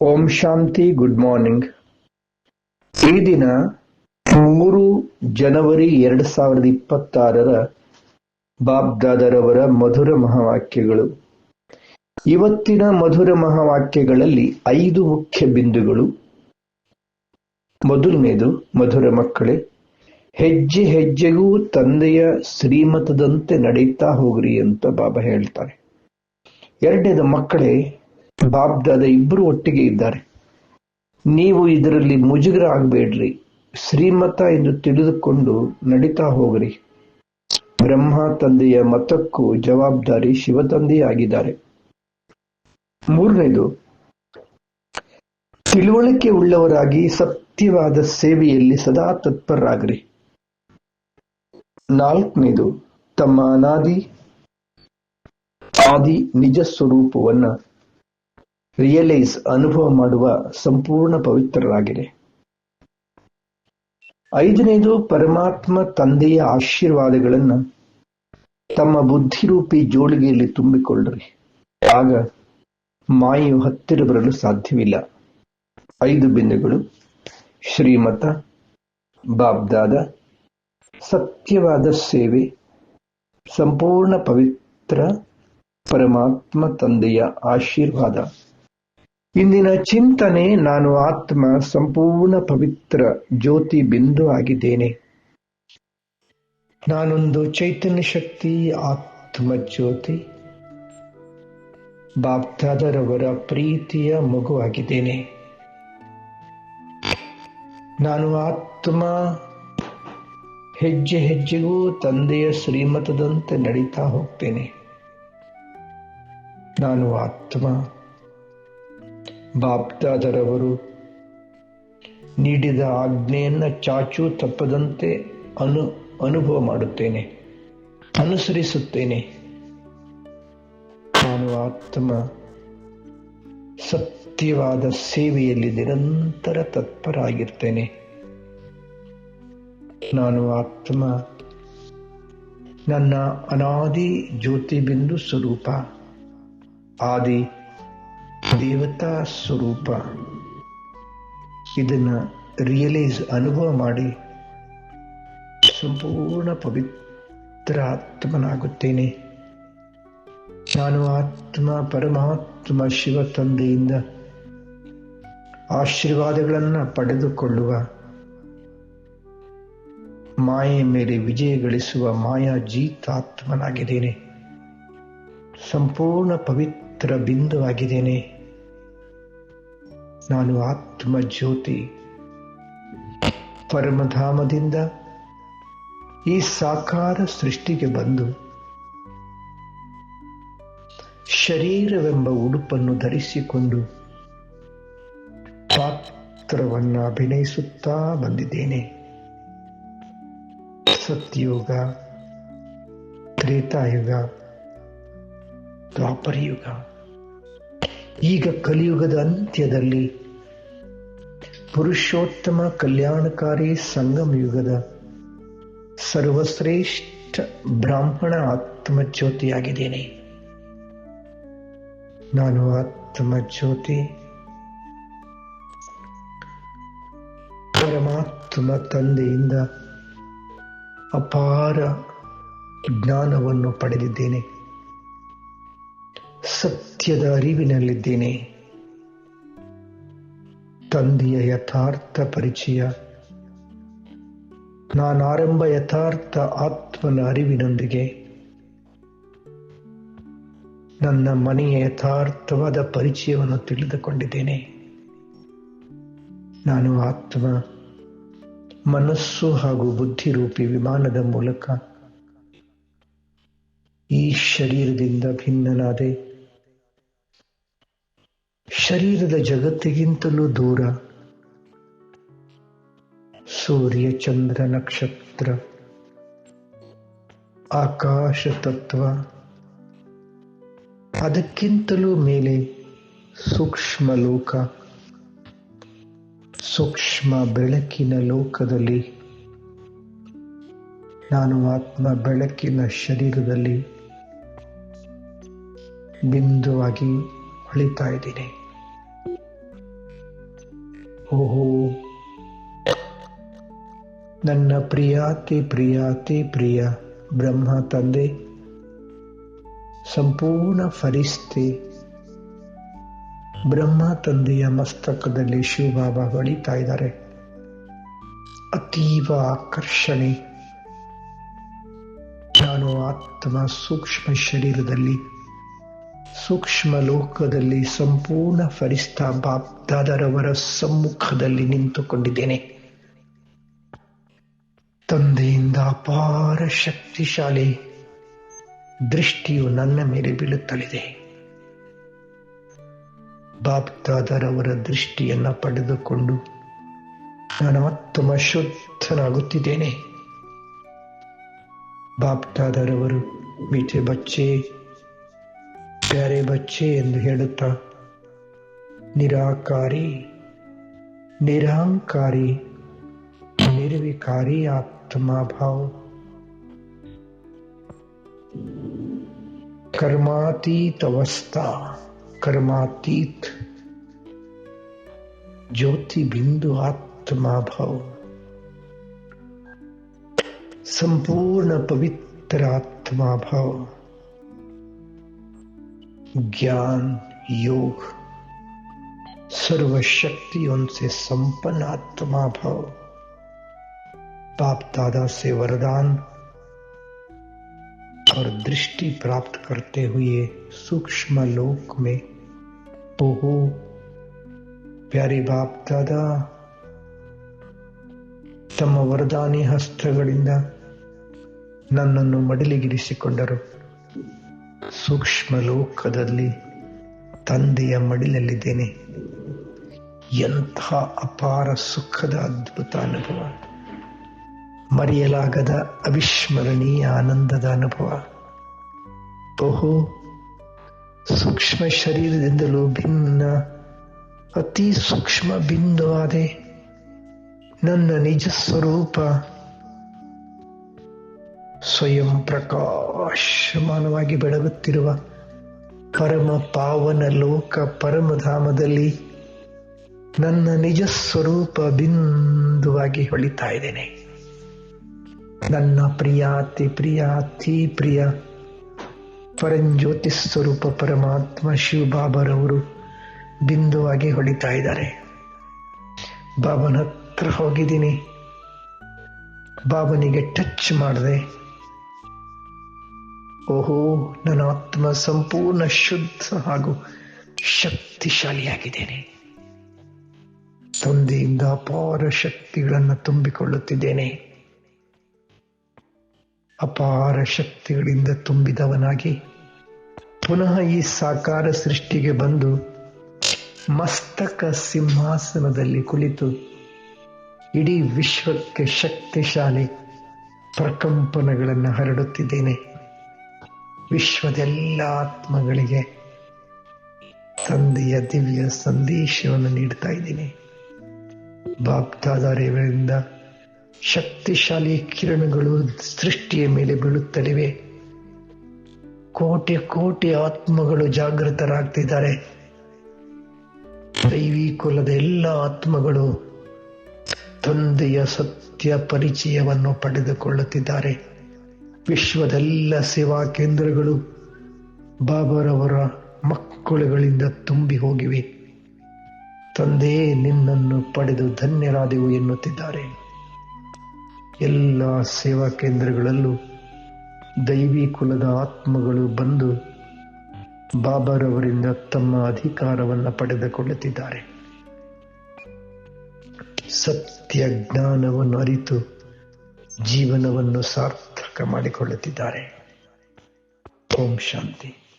ಓಂ ಶಾಂತಿ. Good morning. ಈ ದಿನ 3 ಜನವರಿ 2026 ಬಾಬ್ದಾದರವರ ಮಧುರ ಮಹಾವಾಕ್ಯಗಳು. ಇವತ್ತಿನ ಮಧುರ ಮಹಾವಾಕ್ಯಗಳಲ್ಲಿ 5 ಮುಖ್ಯ ಬಿಂದುಗಳು. ಮೊದಲನೇದು, ಮಧುರ ಮಕ್ಕಳೇ, ಹೆಜ್ಜೆ ಹೆಜ್ಜೆಗೂ ತಂದೆಯ ಶ್ರೀಮತದಂತೆ ನಡೀತಾ ಹೋಗ್ರಿ ಅಂತ ಬಾಬಾ ಹೇಳ್ತಾರೆ. ಎರಡನೇದು, ಮಕ್ಕಳೇ, ಬಾಬ್ದಾದ ಇಬ್ಬರು ಒಟ್ಟಿಗೆ ಇದ್ದಾರೆ. ನೀವು ಇದರಲ್ಲಿ ಮುಜುಗರ ಆಗಬೇಡ್ರಿ. ಶ್ರೀಮತ ಎಂದು ತಿಳಿದುಕೊಂಡು ನಡೀತಾ ಹೋಗ್ರಿ. ಬ್ರಹ್ಮ ತಂದೆಯ ಮತಕ್ಕೂ ಜವಾಬ್ದಾರಿ ಶಿವತಂದೆಯೇ ಆಗಿದ್ದಾರೆ. ಮೂರನೇದು, ತಿಳುವಳಿಕೆ ಉಳ್ಳವರಾಗಿ ಸತ್ಯವಾದ ಸೇವೆಯಲ್ಲಿ ಸದಾ ತತ್ಪರರಾಗ್ರಿ. ನಾಲ್ಕನೇದು, ತಮ್ಮ ಆದಿ ನಿಜ ಸ್ವರೂಪವನ್ನ ರಿಯಲೈಸ್ ಅನುಭವ ಮಾಡುವ ಸಂಪೂರ್ಣ ಪವಿತ್ರರಾಗಿದೆ. ಐದನೇದು, ಪರಮಾತ್ಮ ತಂದೆಯ ಆಶೀರ್ವಾದಗಳನ್ನ ತಮ್ಮ ಬುದ್ಧಿರೂಪಿ ಜೋಳಿಗೆಯಲ್ಲಿ ತುಂಬಿಕೊಳ್ಳ್ರಿ. ಆಗ ಮಾಯೆಯು ಹತ್ತಿರ ಬರಲು ಸಾಧ್ಯವಿಲ್ಲ. 5 ಬಿಂದುಗಳು: ಶ್ರೀಮತ, ಬಾಬ್ದಾದ, ಸತ್ಯವಾದ ಸೇವೆ, ಸಂಪೂರ್ಣ ಪವಿತ್ರ, ಪರಮಾತ್ಮ ತಂದೆಯ ಆಶೀರ್ವಾದ. ಇಂದಿನ ಚಿಂತನೆ: ನಾನು ಆತ್ಮ ಸಂಪೂರ್ಣ ಪವಿತ್ರ ಜ್ಯೋತಿ ಬಿಂದು ಆಗಿದ್ದೇನೆ. ನಾನೊಂದು ಚೈತನ್ಯ ಶಕ್ತಿ ಆತ್ಮ ಜ್ಯೋತಿ, ಬಾಬ್ದಾದರವರ ಪ್ರೀತಿಯ ಮಗು ಆಗಿದ್ದೇನೆ. ನಾನು ಆತ್ಮ ಹೆಜ್ಜೆ ಹೆಜ್ಜೆಗೂ ತಂದೆಯ ಶ್ರೀಮತದಂತೆ ನಡೀತಾ ಹೋಗ್ತೇನೆ. ನಾನು ಆತ್ಮ ಬಾಬ್ದಾದರವರು ನೀಡಿದ ಆಜ್ಞೆಯನ್ನ ಚಾಚೂ ತಪ್ಪದಂತೆ ಅನುಭವ ಮಾಡುತ್ತೇನೆ, ಅನುಸರಿಸುತ್ತೇನೆ. ನಾನು ಆತ್ಮ ಸತ್ಯವಾದ ಸೇವೆಯಲ್ಲಿ ನಿರಂತರ ತತ್ಪರ ಆಗಿರ್ತೇನೆ. ನಾನು ಆತ್ಮ ನನ್ನ ಅನಾದಿ ಜ್ಯೋತಿ ಬಿಂದು ಸ್ವರೂಪ, ಆದಿ ದೇವತಾ ಸ್ವರೂಪ. ಇದನ್ನ ರಿಯಲೈಸ್ ಅನುಭವ ಮಾಡಿ ಸಂಪೂರ್ಣ ಪವಿತ್ರ ಆತ್ಮನಾಗುತ್ತೇನೆ. ನಾನು ಆತ್ಮ ಪರಮಾತ್ಮ ಶಿವ ತಂದೆಯಿಂದ ಆಶೀರ್ವಾದಗಳನ್ನು ಪಡೆದುಕೊಳ್ಳುವ, ಮಾಯೆ ಮೇಲೆ ವಿಜಯ ಗಳಿಸುವ ಮಾಯಾ ಜೀತಾತ್ಮನಾಗಿದ್ದೇನೆ. ಸಂಪೂರ್ಣ ಪವಿತ್ರ ಬಿಂದುವಾಗಿದ್ದೇನೆ. ನಾನು ಆತ್ಮ ಜ್ಯೋತಿ ಪರಮಧಾಮದಿಂದ ಈ ಸಾಕಾರ ಸೃಷ್ಟಿಗೆ ಬಂದು ಶರೀರವೆಂಬ ಉಡುಪನ್ನು ಧರಿಸಿಕೊಂಡು ಪಾತ್ರವನ್ನು ಅಭಿನಯಿಸುತ್ತಾ ಬಂದಿದ್ದೇನೆ. ಸತ್ಯಯುಗ, ತ್ರೇತಾಯುಗ, ದ್ವಾಪರಯುಗ, ಈಗ ಕಲಿಯುಗದ ಅಂತ್ಯದಲ್ಲಿ ಪುರುಷೋತ್ತಮ ಕಲ್ಯಾಣಕಾರಿ ಸಂಗಮ ಯುಗದ ಸರ್ವಶ್ರೇಷ್ಠ ಬ್ರಾಹ್ಮಣ ಆತ್ಮ ಜ್ಯೋತಿಯಾಗಿದ್ದೇನೆ. ನಾನು ಆತ್ಮ ಜ್ಯೋತಿ ಪರಮಾತ್ಮ ತಂದೆಯಿಂದ ಅಪಾರ ಜ್ಞಾನವನ್ನು ಪಡೆದಿದ್ದೇನೆ. ಸತ್ಯದ ಅರಿವಿನಲ್ಲಿದ್ದೇನೆ. ತಂದೆಯ ಯಥಾರ್ಥ ಪರಿಚಯ, ನಾನಾರಂಭ ಯಥಾರ್ಥ ಆತ್ಮನ ಅರಿವಿನೊಂದಿಗೆ ನನ್ನ ಮನೆಯ ಯಥಾರ್ಥವಾದ ಪರಿಚಯವನ್ನು ತಿಳಿದುಕೊಂಡಿದ್ದೇನೆ. ನಾನು ಆತ್ಮ ಮನಸ್ಸು ಹಾಗೂ ಬುದ್ಧಿರೂಪಿ ವಿಮಾನದ ಮೂಲಕ ಈ ಶರೀರದಿಂದ ಭಿನ್ನನಾದೆ. ಶರೀರದ ಜಗತ್ತಿಗಿಂತಲೂ ದೂರ ಸೂರ್ಯ, ಚಂದ್ರ, ನಕ್ಷತ್ರ, ಆಕಾಶ ತತ್ವ, ಅದಕ್ಕಿಂತಲೂ ಮೇಲೆ ಸೂಕ್ಷ್ಮ ಲೋಕ, ಸೂಕ್ಷ್ಮ ಬೆಳಕಿನ ಲೋಕದಲ್ಲಿ ನಾನು ಆತ್ಮ ಬೆಳಕಿನ ಶರೀರದಲ್ಲಿ ಬಿಂದುವಾಗಿ ಹೊಳಿತಾ ಇದ್ದೀನಿ. ಓಹೋ, ನನ್ನ ಪ್ರಿಯಾತಿ ಪ್ರಿಯಾತಿ ಪ್ರಿಯ ಬ್ರಹ್ಮ ತಂದೆ, ಸಂಪೂರ್ಣ ಫರಿಸ್ತೆ ಬ್ರಹ್ಮ ತಂದೆಯ ಮಸ್ತಕದಲ್ಲಿ ಶಿವಬಾಬಾ ಹೊಳಿತಾ ಇದ್ದಾರೆ. ಅತೀವ ಆಕರ್ಷಣೆ. ನಾನು ಆತ್ಮ ಸೂಕ್ಷ್ಮ ಶರೀರದಲ್ಲಿ, ಸೂಕ್ಷ್ಮ ಲೋಕದಲ್ಲಿ ಸಂಪೂರ್ಣ ಫರಿಸ್ತಾ ಬಾಪ್ದಾದರವರ ಸಮ್ಮುಖದಲ್ಲಿ ನಿಂತುಕೊಂಡಿದ್ದೇನೆ. ತಂದೆಯಿಂದ ಅಪಾರ ಶಕ್ತಿಶಾಲಿ ದೃಷ್ಟಿಯು ನನ್ನ ಮೇಲೆ ಬೀಳುತ್ತಲಿದೆ. ಬಾಪ್ದಾದರವರ ದೃಷ್ಟಿಯನ್ನ ಪಡೆದುಕೊಂಡು ನಾನು ಆತ್ಮ ಶುದ್ಧನಾಗುತ್ತಿದ್ದೇನೆ. ಬಾಪ್ದಾದರವರು ಮೀಠೆ ಬಚ್ಚೆ, ಪ್ಯಾರೆ ಬಚ್ಚೆ ಎಂದು ಹೇಳುತ್ತಾ ನಿರಾಕಾರಿ, ನಿರಾಂಕಾರಿ, ನಿರ್ವಿಕಾರಿ ಆತ್ಮಭಾವ, कर्मातीत अवस्था, कर्मातीत ज्योति बिंदु आत्मा भाव, संपूर्ण पवित्र आत्मा भाव, ज्ञान योग सर्वशक्तियों से संपन्न आत्मा भाव, बाप दादा से वरदान और दृष्टि प्राप्त करते हुए सूक्ष्म लोक में ओहो प्यारे बाप दादा ತಮ್ಮ ವರದಾನಿ ಹಸ್ತಗಳಿಂದ ನನ್ನನ್ನು ಮಡಿಲಿಗಿರಿಸಿಕೊಂಡರು. ಸೂಕ್ಷ್ಮ ಲೋಕದಲ್ಲಿ ತಂದೆಯ ಮಡಿಲಲ್ಲಿದ್ದೇನೆ. ಎಂಥ ಅಪಾರ ಸುಖದ ಅದ್ಭುತ ಅನುಭವ, ಮರೆಯಲಾಗದ ಅವಿಸ್ಮರಣೀಯ ಆನಂದದ ಅನುಭವ. ಓಹೋ, ಸೂಕ್ಷ್ಮ ಶರೀರದಿಂದಲೂ ಭಿನ್ನ ಅತಿ ಸೂಕ್ಷ್ಮ ಬಿಂದುವಾದೆ ನನ್ನ ನಿಜ ಸ್ವರೂಪ ಸ್ವಯಂ ಪ್ರಕಾಶಮಾನವಾಗಿ ಬೆಳಗುತ್ತಿರುವ ಪರಮ ಪಾವನ ಲೋಕ ಪರಮಧಾಮದಲ್ಲಿ ನನ್ನ ನಿಜ ಸ್ವರೂಪ ಬಿಂದುವಾಗಿ ಹೊಳಿತಾ ಇದ್ದೇನೆ. ನನ್ನ ಪ್ರಿಯಾತಿ ಪ್ರಿಯಾತಿ ಪ್ರಿಯ ಪರಂಜ್ಯೋತಿ ಸ್ವರೂಪ ಪರಮಾತ್ಮ ಶಿವ ಬಾಬರವರು ಬಿಂದುವಾಗಿ ಹೊಳಿತಾ ಇದ್ದಾರೆ. ಬಾಬನ ಹತ್ರ ಹೋಗಿದ್ದೀನಿ, ಬಾಬನಿಗೆ ಟಚ್ ಮಾಡಿದೆ. ಓಹೋ, ನನ್ನ ಆತ್ಮ ಸಂಪೂರ್ಣ ಶುದ್ಧ ಹಾಗೂ ಶಕ್ತಿಶಾಲಿಯಾಗಿದ್ದೇನೆ. ತಂದೆಯಿಂದ ಅಪಾರ ಶಕ್ತಿಗಳನ್ನು ತುಂಬಿಕೊಳ್ಳುತ್ತಿದ್ದೇನೆ. ಅಪಾರ ಶಕ್ತಿಗಳಿಂದ ತುಂಬಿದವನಾಗಿ ಪುನಃ ಈ ಸಾಕಾರ ಸೃಷ್ಟಿಗೆ ಬಂದು ಮಸ್ತಕ ಸಿಂಹಾಸನದಲ್ಲಿ ಕುಳಿತು ಇಡೀ ವಿಶ್ವಕ್ಕೆ ಶಕ್ತಿಶಾಲಿ ಪ್ರಕಂಪನಗಳನ್ನು ಹರಡುತ್ತಿದ್ದೇನೆ. ವಿಶ್ವದೆಲ್ಲ ಆತ್ಮಗಳಿಗೆ ತಂದೆಯ ದಿವ್ಯ ಸಂದೇಶವನ್ನು ನೀಡ್ತಾ ಇದ್ದೀನಿ. ಬಾಪ್ದಾದರಿಂದ ಶಕ್ತಿಶಾಲಿ ಕಿರಣಗಳು ಸೃಷ್ಟಿಯ ಮೇಲೆ ಬೀಳುತ್ತಲಿವೆ. ಕೋಟಿ ಕೋಟಿ ಆತ್ಮಗಳು ಜಾಗೃತರಾಗ್ತಿದ್ದಾರೆ. ದೈವಿ ಕುಲದ ಎಲ್ಲ ಆತ್ಮಗಳು ತಂದೆಯ ಸತ್ಯ ಪರಿಚಯವನ್ನು ಪಡೆದುಕೊಳ್ಳುತ್ತಿದ್ದಾರೆ. ವಿಶ್ವದೆಲ್ಲ ಸೇವಾ ಕೇಂದ್ರಗಳು ಬಾಬರವರ ಮಕ್ಕಳುಗಳಿಂದ ತುಂಬಿ ಹೋಗಿವೆ. ತಂದೆ, ನಿನ್ನನ್ನು ಪಡೆದು ಧನ್ಯರಾದೆವು ಎನ್ನುತ್ತಿದ್ದಾರೆ. ಎಲ್ಲ ಸೇವಾ ಕೇಂದ್ರಗಳಲ್ಲೂ ದೈವಿ ಕುಲದ ಆತ್ಮಗಳು ಬಂದು ಬಾಬರವರಿಂದ ತಮ್ಮ ಅಧಿಕಾರವನ್ನು ಪಡೆದುಕೊಳ್ಳುತ್ತಿದ್ದಾರೆ. ಸತ್ಯ ಜ್ಞಾನವನ್ನು ಅರಿತು ಜೀವನವನ್ನು ಸಾರ್ಥಕ ಮಾಡಿಕೊಳ್ಳುತ್ತಿದ್ದಾರೆ. ಓಂ ಶಾಂತಿ.